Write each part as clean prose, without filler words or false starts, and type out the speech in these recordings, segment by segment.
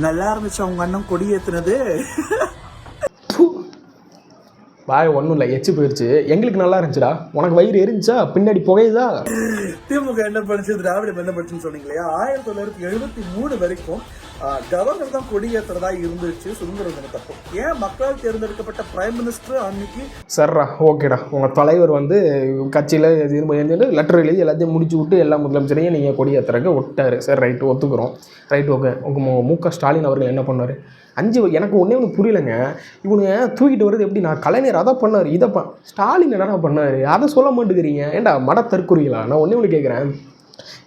நல்லா இருந்துச்சு அவங்க அண்ணன் கொடி ஏத்துனது. வாய் ஒன்றும் இல்லை, எச்சு போயிடுச்சு. எங்களுக்கு நல்லா இருந்துச்சுடா, உனக்கு வயிறு எரிஞ்சா பின்னாடி புகையுதா? திமுக என்ன பண்ணுச்சு, திராவிடம் என்ன பண்ணுச்சுன்னு சொன்னீங்களே. 1973 வரைக்கும் கவர்னர் தான் கொடியேற்றதா இருந்துச்சு சுதந்திர தினத்தப்போ. ஏன் மக்களால் தேர்ந்தெடுக்கப்பட்ட பிரைம் மினிஸ்டர் அன்னைக்கு சரிடா, ஓகேடா, உங்கள் தலைவர் வந்து கட்சியில் லெட்டர் எழுதி எல்லாத்தையும் முடிச்சு விட்டு எல்லா முதலமைச்சரையும் நீங்கள் கொடியேற்றுறக்கு விட்டாரு. சரி, ரைட்டு, ஒத்துக்கிறோம். Right, okay. உங்கள் மு.க. ஸ்டாலின் அவர்கள் என்ன பண்ணார்? எனக்கு ஒன்றே ஒன்று புரியலைங்க. இவங்க தூக்கிட்டு வருது எப்படி? நான் கலைஞர் அதை பண்ணார், இதை ஸ்டாலின் என்னடா பண்ணார், அதை சொல்ல மாட்டேங்கிறீங்க. ஏன்டா மட தற்கொலைகளா? நான் ஒன்றே ஒன்று கேட்குறேன்.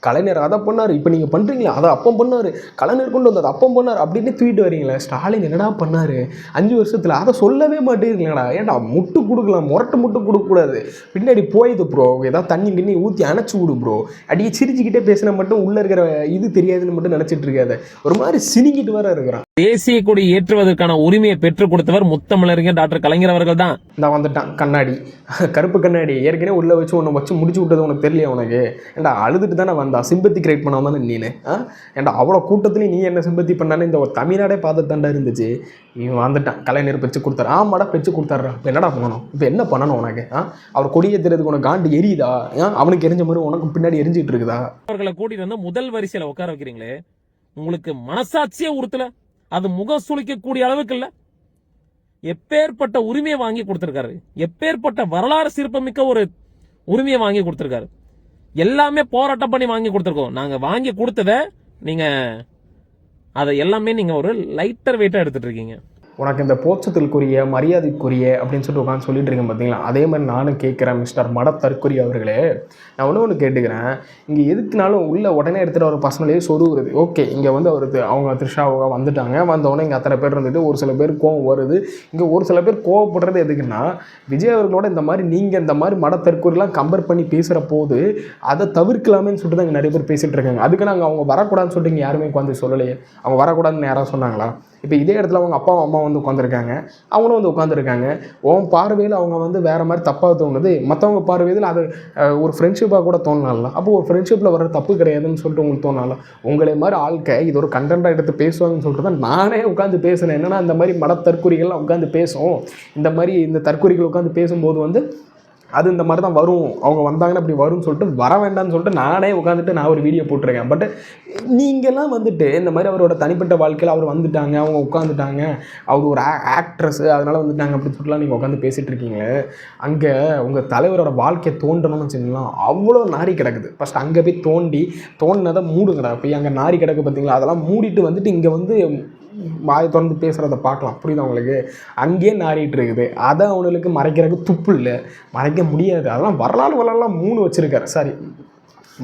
கலைஞர் அதை பண்ணார், இப்போ நீங்கள் பண்ணுறீங்களா? அதை அப்பம் பண்ணார், கலைஞர் கொண்டு வந்தது அப்பம் பண்ணார் அப்படின்னு தூக்கிட்டு வரீங்களே. ஸ்டாலின் என்னடா பண்ணார் 5 வருஷத்தில்? அதை சொல்லவே மாட்டேங்கிறீங்களா? ஏன்டா முட்டு கொடுக்கலாம், முட்டு கொடுக்கக்கூடாது. பின்னாடி போயிது ப்ரோ, ஏதாவது தண்ணி கிண்ணி ஊற்றி அணைச்சி விடு ப்ரோ. அடியே சிரிச்சுக்கிட்டே பேசினா மட்டும் உள்ளே இருக்கிற இது தெரியாதுன்னு மட்டும் நினச்சிட்டு இருக்காது. ஒரு மாதிரி சினிக்கிட்டு வர இருக்கிறான். தேசிய கொடி ஏற்றுவதற்கான உரிமையை பெற்றுக் கொடுத்தவர் முத்தமிழறிஞர் டாக்டர் கலைஞர் அவர்கள் தான். நான் வந்துட்டான் கண்ணாடி, கருப்பு கண்ணாடி ஏற்கனவே உள்ளே வச்சு ஒன்று வச்சு முடிச்சு விட்டது உனக்கு தெரியல உனக்கு? ஏன்டா அழுதுட்டு தானே வந்தா, சிம்பத்தி கிரியேட் பண்ண தானே நீனு? ஏன்டா அவ்வளோ கூட்டத்துலேயும் நீ என்ன சிம்பத்தி பண்ணானே இந்த ஒரு தமிழ்நாடே பார்த்து தாண்டா இருந்துச்சு. இவன் வந்துட்டான், கலைஞர் பெச்சு கொடுத்தாரு. ஆமாடா, பெச்சு கொடுத்தாரு. இப்போ என்னடா பண்ணணும்? இப்போ என்ன பண்ணணும் உனக்கு? அவர் கொடியேற்றுறதுக்கு உனக்கு காண்டு எரியுதா? அவனுக்கு எரிஞ்ச மாதிரி உனக்கு பின்னாடி எரிஞ்சிட்டு இருக்குதா? அவர்களை கூட்டிட்டு வந்து முதல் வரிசையில் உட்கார வைக்கிறீங்களே, உங்களுக்கு மனசாட்சியே உறுத்தல? அது முகம் சுளிக்கக்கூடிய அளவுக்கு இல்ல. எப்பேற்பட்ட உரிமையை வாங்கி கொடுத்திருக்காரு, எப்பேற்பட்ட வரலாறு சிறப்புமிக்க ஒரு உரிமையை வாங்கி கொடுத்திருக்காரு. எல்லாமே போராட்டம் பண்ணி வாங்கி கொடுத்திருக்கோம். நாங்க வாங்கி கொடுத்தத நீங்க அதை எல்லாமே நீங்க ஒரு லைட்டர் வெயிட்டா எடுத்துட்டு இருக்கீங்க. உனக்கு இந்த போச்சத்திற்குரிய மரியாதைக்குரிய அப்படின்னு சொல்லிட்டு உட்காந்து சொல்லிட்டு இருக்கேன் பார்த்தீங்களா? அதே மாதிரி நானும் கேட்குறேன் மிஸ்டர் மட தற்கொலை அவர்களே. நான் ஒன்று கேட்டுக்கிறேன். இங்கே எதுக்குனாலும் உள்ள உடனே எடுத்துகிட்டு ஒரு பர்சனலே சொருவுறது. ஓகே, இங்கே வந்து அவங்க த்ரிஷாவாக வந்துட்டாங்க, வந்தவொடனே இங்கே அத்தனை பேர் இருந்துட்டு ஒரு சில பேர் கோவம் வருது. இங்கே ஒரு சில பேர் கோவப்படுறது எதுக்குன்னா, விஜய் அவர்களோட இந்த மாதிரி நீங்கள் இந்த மாதிரி மட தற்கொலைலாம் கம்பேர் பண்ணி பேசுகிற போது அதை தவிர்க்கலாமேன்னு சொல்லிட்டு தான் இங்கே நிறைய பேர் பேசிகிட்டு இருக்காங்க. அதுக்கு நாங்கள் அவங்க வரக்கூடாதுன்னு சொல்லிட்டு இங்கே யாருமே உட்காந்து சொல்லலையே. அவங்க வரக்கூடாதுன்னு யாராவது சொன்னாங்களா? இப்போ இதே இடத்துல அவங்க அப்பா அம்மா வந்து உட்காந்துருக்காங்க, அவங்களும் வந்து உட்காந்துருக்காங்க. உன் பார்வையில் அவங்க வந்து வேறு மாதிரி தப்பாக தோணுது, மற்றவங்க பார்வையில் அது ஒரு ஃப்ரெண்ட்ஷிப்பாக கூட தோணலாம்ல. அப்போ ஒரு ஃப்ரெண்ட்ஷிப்பில் வர தப்பு கிடையாதுன்னு சொல்லிட்டு உங்களுக்கு தோணலாம். உங்களை மாதிரி ஆட்கள் இது ஒரு கண்டென்ட்டாக எடுத்து பேசுவாங்கன்னு சொல்லிட்டு தான் நானே உட்காந்து பேசுனேன். என்னென்னா இந்த மாதிரி மட தற்கொலைகள்லாம் உட்காந்து பேசும், இந்த தற்கொலைகள் உட்காந்து பேசும்போது வந்து அது இந்த மாதிரி தான் வரும், அவங்க வந்தாங்கன்னா அப்படி வரும்னு சொல்லிட்டு வர வேண்டாம்னு சொல்லிட்டு நானே உட்காந்துட்டு நான் ஒரு வீடியோ போட்டிருக்கேன். பட் நீங்கள்லாம் வந்துட்டு இந்த மாதிரி அவரோட தனிப்பட்ட வாழ்க்கையில் அவர் வந்துட்டாங்க, அவங்க உட்காந்துட்டாங்க, அவர் ஒரு ஆக்ட்ரஸ்ஸு அதனால் வந்துட்டாங்க அப்படின்னு சொல்லிட்டுலாம் நீங்கள் உட்காந்து பேசிகிட்டு இருக்கீங்களே. அங்கே உங்கள் தலைவரோட வாழ்க்கையை தோண்டணும்னு வச்சுக்கலாம், அவ்வளோ நாரி கிடக்குது. ஃபஸ்ட் அங்கே போய் தோண்டினதை மூடுங்கடா. போய் அங்கே நாரி கிடக்கு பார்த்தீங்களா, அதெல்லாம் மூடிட்டு வந்துட்டு இங்கே வந்து வாயை திறந்து பேசுகிறத பார்க்கலாம். புரியுதா உங்களுக்கு? அங்கேயே நாரிட்டு இருக்குது. அதை அவனுக்கு மறைக்கிறதுக்கு துப்பு இல்லை, மறைக்க முடியாது. அதெல்லாம் வரலாறுலாம் 3 வச்சுருக்காரு, சாரி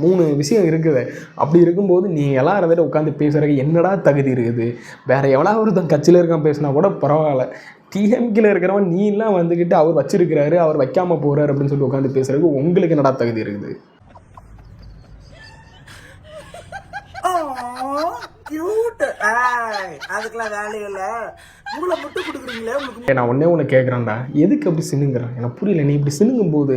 3 விஷயம் இருக்குது. அப்படி இருக்கும்போது நீங்கள் எல்லாம் இருந்துட்டு உட்காந்து பேசுகிறதுக்கு என்னடா தகுதி இருக்குது? வேறு எவ்வளோ ஒருத்தன் கட்சியில் இருக்கான் பேசினா கூட பரவாயில்ல. டிஎம்கேல இருக்கிறவன் நீலாம் வந்துக்கிட்டு அவர் வச்சிருக்கிறாரு, அவர் வைக்காமல் போகிறாரு அப்படின்னு சொல்லிட்டு உட்காந்து பேசுகிறதுக்கு உங்களுக்கு என்னடா தகுதி இருக்குது? அதுக்கெல்லாம் வேலையில்ல, உங்களை மட்டும் கொடுக்குறீங்களே. உங்களுக்கு நான் ஒன்று கேட்குறேன்டா, எதுக்கு அப்படி சினுங்கிறேன்? எனக்கு புரியல. நீ இப்படி சினுங்கும்போது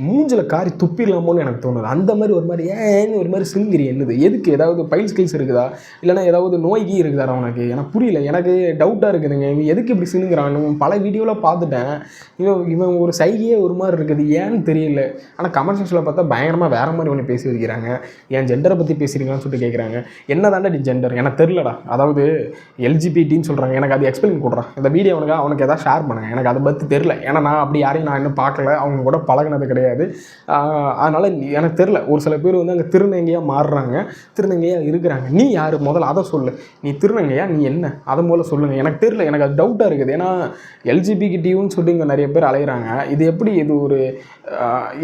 மூஞ்சில் காரி துப்பிடலாமோன்னு எனக்கு தோணுது. அந்த மாதிரி ஒரு மாதிரி ஏன்னு ஒரு மாதிரி சினுங்கிறீ என்னது? எதுக்கு? ஏதாவது பைல் ஸ்கில்ஸ் இருக்குதா, இல்லைனா ஏதாவது நோய்கி இருக்குதா உனக்கு? எனக்கு புரியல, எனக்கு டவுட்டாக இருக்குதுங்க. இவன் எதுக்கு இப்படி சினுங்கிறான்? பல வீடியோவில் பார்த்துட்டேன். இவன் ஒரு சைகையே ஒரு மாதிரி இருக்குது, ஏன்னு தெரியல. ஆனால் கமெண்ட் செக்ஷனில் பார்த்தா பயங்கரமாக வேறு மாதிரி ஒன்று பேசி வைக்கிறாங்க. என் ஜெண்டரை பற்றி பேசுகிறீங்களான்னு சொல்லிட்டு கேட்குறாங்க. என்ன தாண்டா ஜெண்டர்? எனக்கு தெரிலடா. அதாவது எல்ஜிபிடின்னு சொல்கிறாங்க, எனக்கு அது எக்ஸ்பிளைன் கொடுறான். இந்த வீடியோ அவனுக்கு எதாவது ஷேர் பண்ணுங்கள், எனக்கு அதை பற்றி தெரில. ஏன்னா நான் அப்படி யாரையும் நான் இன்னும் பார்க்கல, அவங்க கூட பழகினது கிடையாது. அதனால் எனக்கு தெரில. ஒரு சில பேர் வந்து அங்கே திருநங்கையாக மாறுறாங்க, திருநங்கையாக இருக்கிறாங்க. நீ யார் முதல்ல அதை சொல்லு. நீ திருநங்கையா, நீ என்ன அதை முதல்ல சொல்லுங்கள். எனக்கு தெரில, எனக்கு அது டவுட்டாக இருக்குது. ஏன்னா எல்ஜிபிடின்னு சொல்லி இங்கே நிறைய பேர் அலைகிறாங்க. இது எப்படி? இது ஒரு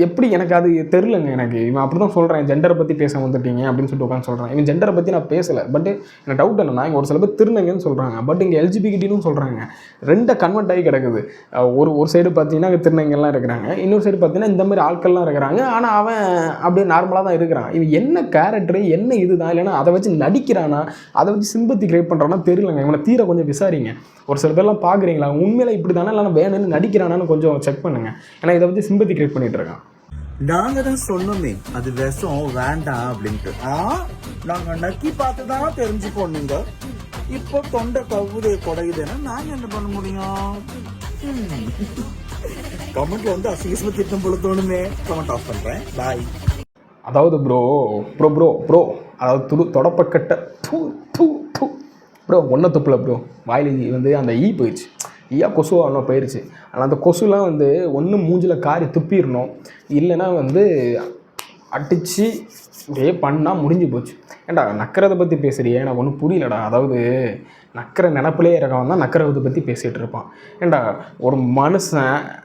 எப்படி? எனக்கு அது தெரிலங்க. எனக்கு இவன் அப்படி தான் சொல்கிறேன், ஜெண்டரை பற்றி பேச வந்துட்டீங்க அப்படின்னு சொல்லிட்டு உட்காந்து சொல்கிறேன். இவன் ஜெண்டரை பற்றி நான் பேசலை. பட் எனக்கு டவுட் என்னன்னா, இங்கே ஒரு சில பேர் திருநங்கைன்னு சொல்கிறாங்க, பட் இங்கே எல்ஜிபிடின்னு சொல்கிறாங்க. 2 கன்வெர்ட் ஆகி கிடக்குது. ஒரு சைடு பார்த்தீங்கன்னா திருநங்கைலாம் இருக்கிறாங்க, இன்னொரு சைடு பார்த்தீங்கன்னா இந்த மாதிரி ஆட்கள்லாம் இருக்கிறாங்க. ஆனால் அவன் அப்படியே நார்மலாக தான் இருக்கிறான். இவன் என்ன கேரக்டரு, என்ன இதுதான்? இல்லைன்னா அதை வச்சு நடிக்கிறானா, அதை வச்சு சிம்பத்தி கிரியேட் பண்ணுறான்னா தெரியலங்க. இவனை தீர கொஞ்சம் விசாரிங்க. ஒரு சில பேர்லாம் பார்க்குறீங்களா, உண்மையில இப்படி தானே, இல்லைனா வேணும்னு நடிக்கிறானான்னு கொஞ்சம் செக் பண்ணுங்க. ஏன்னா இதை வச்சு சிம்பத்தி கிரியேட் பண்ணிட்டு இருக்கான். நாங்க தான் சொன்னோமே அது விஷம் வேண்டாம் அப்படின்ட்டு. நாங்க நக்கி பார்த்து தான் தெரிஞ்சுக்கோங்க. இப்போ தொண்டை கவுது குடையுதுன்னா நாங்க என்ன பண்ண முடியும்? கமெண்ட்ல வந்து அசிங்கமா திட்டம் போல தோணுமே. கமெண்ட் ஆஃப் பண்றேன். பாய். அதாவது ப்ரோ ப்ரோ ப்ரோ ப்ரோ அதாவது தொடப்பக்கட்ட ப்ரோ ஒன்றை துப்பில் ப்ரோ வாயில் வந்து அந்த போயிடுச்சு. கொசு அவ்வளோ போயிடுச்சு. ஆனால் அந்த கொசுலாம் வந்து ஒன்று மூஞ்சில் காரி துப்பிடணும், இல்லைன்னா வந்து அடித்து இப்படியே பண்ணால் முடிஞ்சு போச்சு. ஏன்டா நக்கிறதை பற்றி பேசுறியே, எனக்கு ஒன்றும் புரியலடா. அதாவது நக்கிற நினப்பிலே இருக்கவன் தான் நக்கிறதை பற்றி பேசிகிட்டு இருப்பான். ஏன்டா ஒரு மனுஷன்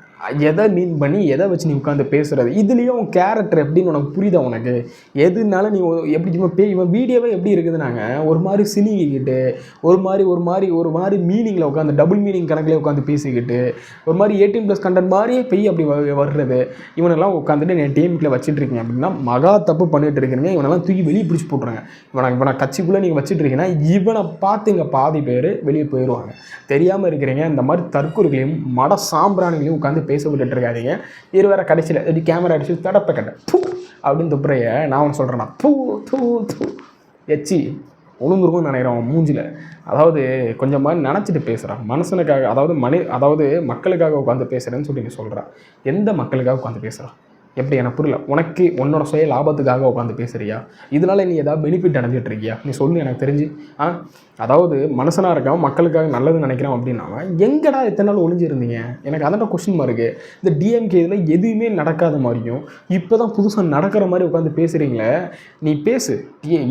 எதை மீன் பண்ணி எதை வச்சு நீ உட்காந்து பேசுகிறது? இதுலேயும் கேரக்டர் எப்படின்னு உனக்கு புரியுதா? உனக்கு எதுனால நீ எப்படி இவன் வீடியோவே எப்படி இருக்குதுனாங்க ஒரு மாதிரி சினிக்கிட்டு ஒரு மாதிரி மீனிங்கில் உட்காந்து டபுள் மீனிங் கணக்கில் உட்காந்து பேசிக்கிட்டு ஒரு மாதிரி 18+ கண்டென்ட் மாதிரியே அப்படி வர்றது. இவனெல்லாம் உட்காந்துட்டு என் டீமுக்குள்ளே வச்சுட்டு இருக்கீங்க அப்படின்னா மகா தப்பு பண்ணிட்டு இருக்கிறீங்க. இவனெல்லாம் தூக்கி வெளியே பிடிச்சி போட்டுருங்க. இவனை கட்சிக்குள்ளே நீங்கள் வச்சுட்டு இருக்கீங்கன்னா இவனை பார்த்து இங்கே பாதி பேர் வெளியே போயிடுவாங்க. தெரியாமல் இருக்கிறீங்க. இந்த மாதிரி தற்கொலைகளையும் மட சாம்பிராணிகளையும் உட்காந்து பேச விட்டுட்டு இருக்காதீங்க. வேற கடைசியில் எப்படி கேமரா அடிச்சு தடப்ப கட்ட அப்படின்னு துப்புறைய நான் ஒன்று சொல்கிறேன்னா எச்சி ஒழுங்குருக்கும்னு நினைக்கிறோம் மூஞ்சில். அதாவது கொஞ்சம் மாதிரி நினச்சிட்டு பேசுகிறான் மனுஷனுக்காக, அதாவது மக்களுக்காக உட்காந்து பேசுகிறேன்னு சொல்லி நீ சொல்கிறான். எந்த மக்களுக்காக உட்காந்து பேசுகிறான்? எப்படி எனக்கு புரியல. உனக்கு உன்னோட சுய லாபத்துக்காக உட்காந்து பேசுகிறியா? இதனால் நீ ஏதாவது பெனிஃபிட் அடைஞ்சிட்டு இருக்கியா? நீ சொல்லு எனக்கு தெரிஞ்சு. அதாவது மனுஷனாக இருக்கான் மக்களுக்காக நல்லது நினைக்கிறான் அப்படின்னா எங்கடா எத்தனை நாள் ஒளிஞ்சிருந்தீங்க? எனக்கு அதோட கொஸ்டின் மார்க்கு. இந்த டிஎம்கே இதில் எதுவுமே நடக்காத மாதிரியும் இப்போ தான் புதுசாக நடக்கிற மாதிரி உட்காந்து பேசுகிறீங்களே. நீ பேசு.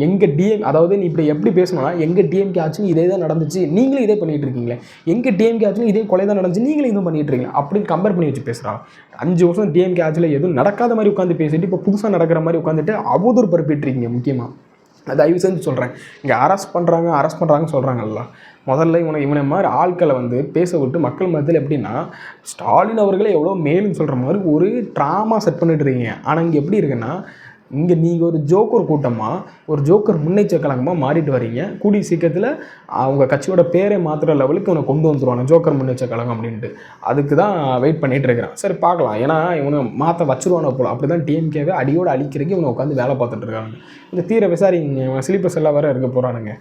எங்கள் அதாவது நீ இப்படி எப்படி பேசணும்னா எங்கள் டிஎம்கே ஆச்சுன்னு இதே தான் நடந்துச்சு, நீங்களும் இதே பண்ணிகிட்டு இருக்கீங்களே. எங்கள் டிஎம்கே ஆச்சுன்னு இதே கொலை தான் நடந்துச்சு, நீங்களும் இதுவும் பண்ணிகிட்டு இருக்கீங்க அப்படின்னு கம்பேர் பண்ணி வச்சு பேசுகிறான். 5 வருஷம் டிஎம்கே ஆட்சியில் எதுவும் நடக்காத மாதிரி உட்காந்து பேசிட்டு இப்போ புதுசாக நடக்கிற மாதிரி உட்காந்துட்டு அவதூறு பரப்பிட்டுருக்கீங்க. முக்கியமாக தயவு செஞ்சு சொல்கிறேன், இங்கே அரெஸ்ட் பண்ணுறாங்கன்னு சொல்கிறாங்கல்ல, முதல்ல இவனை மாதிரி ஆட்களை வந்து பேச விட்டு மக்கள் மத்தியில் எப்படின்னா ஸ்டாலின் அவர்களே எவ்வளோ மேலும் சொல்கிற மாதிரி ஒரு ட்ராமா செட் பண்ணிட்டு இருக்கீங்க. ஆனால் இங்கே எப்படி இருக்குன்னா இங்கே நீங்கள் ஒரு ஜோக்கர் கூட்டமாக ஒரு ஜோக்கர் முன்னெச்சக்கலங்கமாக மாறிட்டு வரீங்க. கூடிய சீக்கிரத்தில் அவங்க கட்சியோட பேரை மாற்றுற லெவலுக்கு இவனை கொண்டு வந்துடுவாங்க ஜோக்கர் முன்னெச்சக்கலங்கம் அப்படின்ட்டு. அதுக்கு தான் வெயிட் பண்ணிகிட்டு இருக்கிறான். சரி பார்க்கலாம். ஏன்னா இவனை மாற்ற வச்சுருவானோ போல. அப்படி தான் டிஎம்கேவை அடியோடு அழிக்கிறதுக்கு இவனை உட்காந்து வேலை பார்த்துட்டு இருக்காங்க. இந்த தீர விசாரிங்க. ஸ்லீப்பர்ஸ் எல்லாம் வேறு இருக்க போகிறானுங்க.